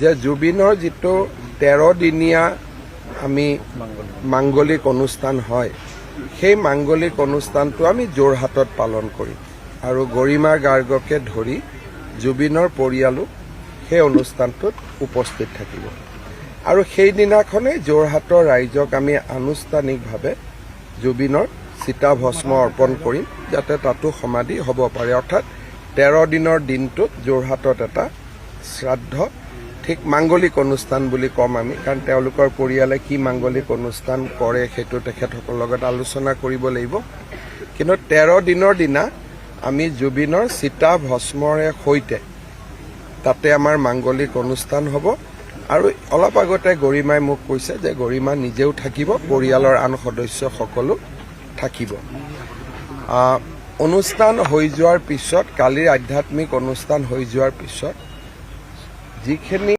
যে জুবিনৰ যিটো 13 দিনীয়া আমি মাংগলিক অনুষ্ঠান হয় সেই মাংগলিক অনুষ্ঠানটো আমি যোৰহাটত পালন কৰিম আৰু গৰিমা গাৰ্গকে ধৰি জুবিনৰ পৰিয়ালো সেই অনুষ্ঠানটোত উপস্থিত থাকিব আৰু সেই দিনাখনেই যোৰহাটৰ ৰাইজক আমি আনুষ্ঠানিকভাৱে জুবিনৰ চিতাভস্ম অৰ্পণ কৰিম যাতে তাতো সমাধি হ'ব পাৰে অৰ্থাৎ 13 দিনৰ দিনটোত যোৰহাটত এটা শ্ৰাদ্ধ ঠিক মাংগলিক অনুষ্ঠান বুলি কম আমি কাৰণ তেওঁলোকৰ পৰিয়ালে কি মাংগলিক অনুষ্ঠান কৰে সেইটো তেখেতসকলৰ লগত আলোচনা কৰিব লাগিব কিন্তু 13 দিনৰ দিনা আমি জুবিনৰ চিতাভস্মৰে সৈতে তাতে আমাৰ মাংগলিক অনুষ্ঠান হ'ব আৰু অলপ আগতে গৰিমাই মোক কৈছে যে গৰিমা নিজেও থাকিব পৰিয়ালৰ আন সদস্য সকলো থাকিব অনুষ্ঠান হৈ যোৱাৰ পিছত কালিৰ আধ্যাত্মিক অনুষ্ঠান হৈ যোৱাৰ পিছত যিখিনি